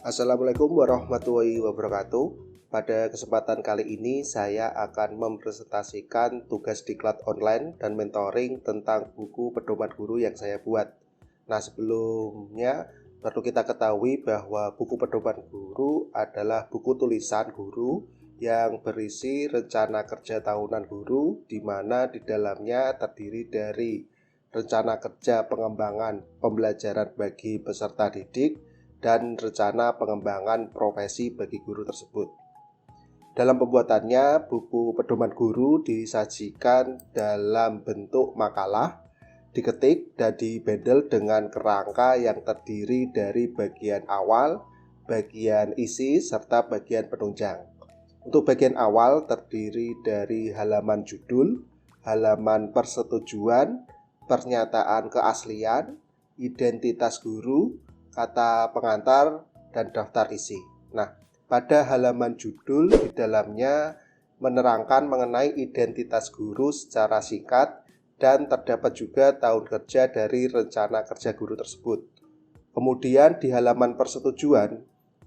Assalamualaikum warahmatullahi wabarakatuh. Pada kesempatan kali ini saya akan mempresentasikan tugas diklat online dan mentoring tentang buku pedoman guru yang saya buat. Nah, sebelumnya perlu kita ketahui bahwa buku pedoman guru adalah buku tulisan guru yang berisi rencana kerja tahunan guru, di mana di dalamnya terdiri dari rencana kerja pengembangan pembelajaran bagi peserta didik dan rencana pengembangan profesi bagi guru tersebut. Dalam pembuatannya, buku pedoman guru disajikan dalam bentuk makalah, diketik dan dibendel dengan kerangka yang terdiri dari bagian awal, bagian isi, serta bagian penunjang. Untuk bagian awal terdiri dari halaman judul, halaman persetujuan, pernyataan keaslian, identitas guru, kata pengantar, dan daftar isi. Nah, pada halaman judul di dalamnya menerangkan mengenai identitas guru secara singkat dan terdapat juga tahun kerja dari rencana kerja guru tersebut. Kemudian di halaman persetujuan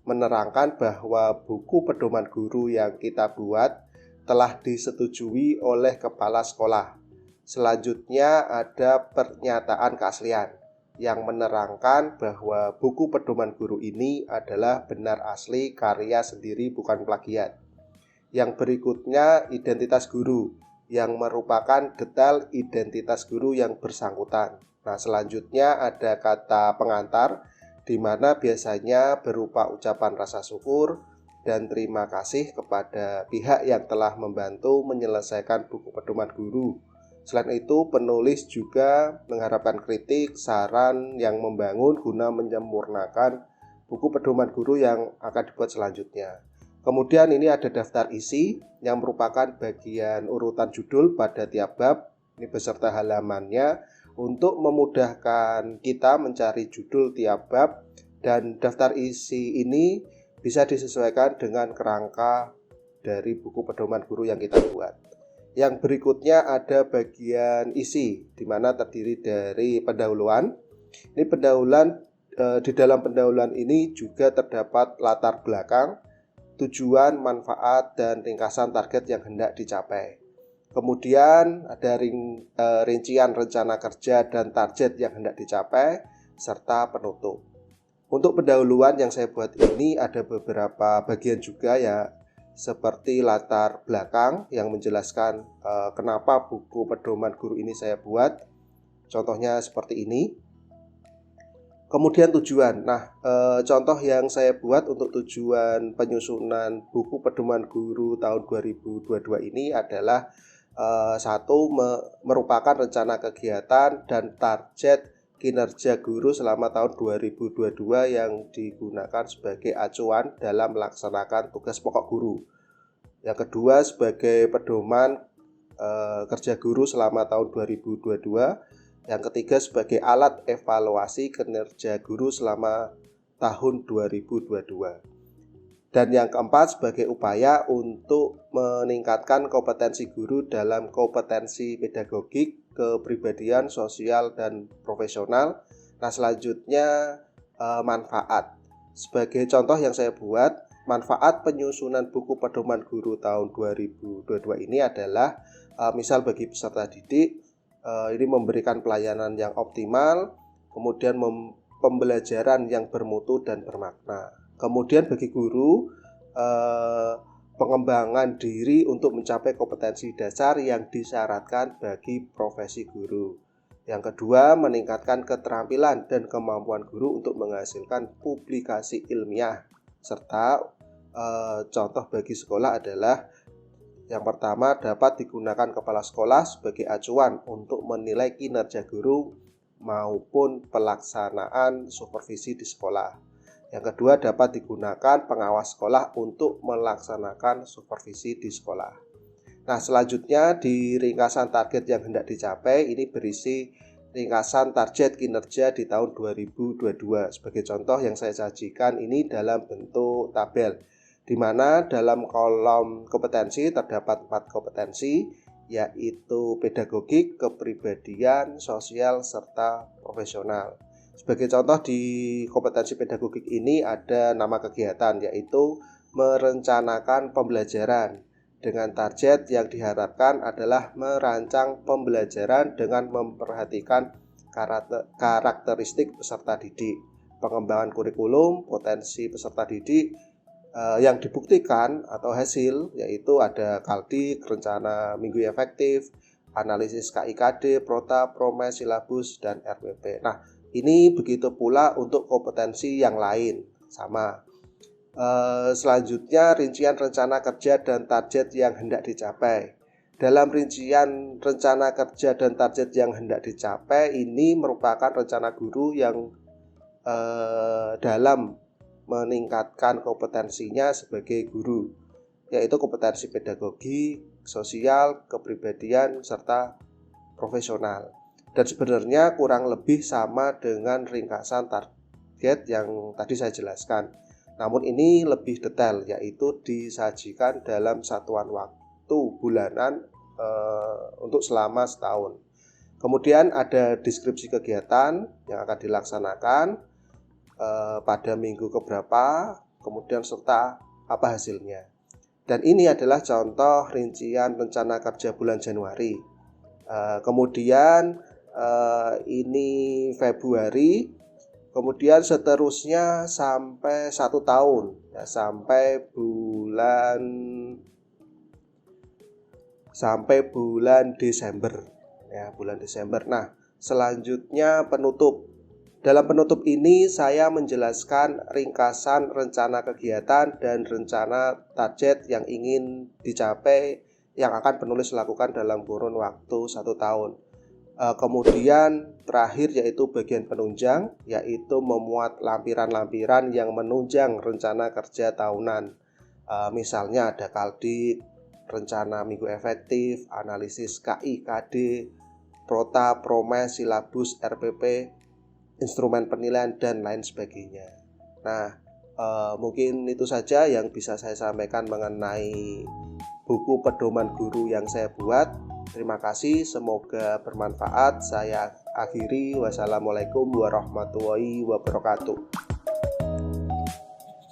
menerangkan bahwa buku pedoman guru yang kita buat telah disetujui oleh kepala sekolah. Selanjutnya ada pernyataan keaslian yang menerangkan bahwa buku pedoman guru ini adalah benar asli karya sendiri, bukan plagiat. Yang berikutnya identitas guru, yang merupakan detail identitas guru yang bersangkutan. Nah, selanjutnya ada kata pengantar, di mana biasanya berupa ucapan rasa syukur dan terima kasih kepada pihak yang telah membantu menyelesaikan buku pedoman guru. Selain itu, penulis juga mengharapkan kritik, saran yang membangun guna menyempurnakan buku pedoman guru yang akan dibuat selanjutnya. Kemudian ini ada daftar isi yang merupakan bagian urutan judul pada tiap bab, ini beserta halamannya untuk memudahkan kita mencari judul tiap bab, dan daftar isi ini bisa disesuaikan dengan kerangka dari buku pedoman guru yang kita buat. Yang berikutnya ada bagian isi, di mana terdiri dari pendahuluan. Ini pendahuluan, di dalam pendahuluan ini juga terdapat latar belakang, tujuan, manfaat, dan ringkasan target yang hendak dicapai. Kemudian ada rincian rencana kerja dan target yang hendak dicapai, serta penutup. Untuk pendahuluan yang saya buat ini ada beberapa bagian juga ya, seperti latar belakang yang menjelaskan kenapa buku pedoman guru ini saya buat. Contohnya seperti ini. Kemudian tujuan. Nah, contoh yang saya buat untuk tujuan penyusunan buku pedoman guru tahun 2022 ini adalah merupakan rencana kegiatan dan target kinerja guru selama tahun 2022 yang digunakan sebagai acuan dalam melaksanakan tugas pokok guru. Yang kedua, sebagai pedoman kerja guru selama tahun 2022. Yang ketiga, sebagai alat evaluasi kinerja guru selama tahun 2022. Dan yang keempat, sebagai upaya untuk meningkatkan kompetensi guru dalam kompetensi pedagogik, kepribadian, sosial, dan profesional. Nah, selanjutnya manfaat. Sebagai contoh yang saya buat, manfaat penyusunan buku pedoman guru tahun 2022 ini adalah misal bagi peserta didik, ini memberikan pelayanan yang optimal, kemudian pembelajaran yang bermutu dan bermakna. Kemudian bagi guru, pengembangan diri untuk mencapai kompetensi dasar yang disyaratkan bagi profesi guru. Yang kedua, meningkatkan keterampilan dan kemampuan guru untuk menghasilkan publikasi ilmiah. Serta contoh bagi sekolah adalah yang pertama, dapat digunakan kepala sekolah sebagai acuan untuk menilai kinerja guru maupun pelaksanaan supervisi di sekolah. Yang kedua, dapat digunakan pengawas sekolah untuk melaksanakan supervisi di sekolah. Nah, selanjutnya di ringkasan target yang hendak dicapai, ini berisi ringkasan target kinerja di tahun 2022. Sebagai contoh yang saya sajikan ini dalam bentuk tabel, di mana dalam kolom kompetensi terdapat 4 kompetensi, yaitu pedagogik, kepribadian, sosial, serta profesional. Sebagai contoh di kompetensi pedagogik ini ada nama kegiatan, yaitu merencanakan pembelajaran dengan target yang diharapkan adalah merancang pembelajaran dengan memperhatikan karakteristik peserta didik, pengembangan kurikulum, potensi peserta didik, yang dibuktikan atau hasil yaitu ada KALDIK, rencana minggu efektif, analisis KIKD, Prota, Promes, Silabus, dan RPP. Nah, ini begitu pula untuk kompetensi yang lain, sama. Selanjutnya, rincian rencana kerja dan target yang hendak dicapai. Dalam rincian rencana kerja dan target yang hendak dicapai, ini merupakan rencana guru yang dalam meningkatkan kompetensinya sebagai guru, yaitu kompetensi pedagogi, sosial, kepribadian, serta profesional. Dan sebenarnya kurang lebih sama dengan ringkasan target yang tadi saya jelaskan. Namun ini lebih detail, yaitu disajikan dalam satuan waktu bulanan untuk selama setahun. Kemudian ada deskripsi kegiatan yang akan dilaksanakan pada minggu keberapa, kemudian serta apa hasilnya. Dan ini adalah contoh rincian rencana kerja bulan Januari. Kemudian ini Februari, kemudian seterusnya sampai 1 tahun, ya, sampai bulan Desember, ya, bulan Desember. Nah, selanjutnya penutup. Dalam penutup ini saya menjelaskan ringkasan rencana kegiatan dan rencana target yang ingin dicapai yang akan penulis lakukan dalam kurun waktu 1 tahun. Kemudian terakhir yaitu bagian penunjang, yaitu memuat lampiran-lampiran yang menunjang rencana kerja tahunan. Misalnya ada KALDIK, rencana minggu efektif, analisis KIKD, Prota, Promes, Silabus, RPP, instrumen penilaian, dan lain sebagainya. Nah, mungkin itu saja yang bisa saya sampaikan mengenai buku pedoman guru yang saya buat. Terima kasih, semoga bermanfaat. Saya akhiri. Wassalamualaikum warahmatullahi wabarakatuh.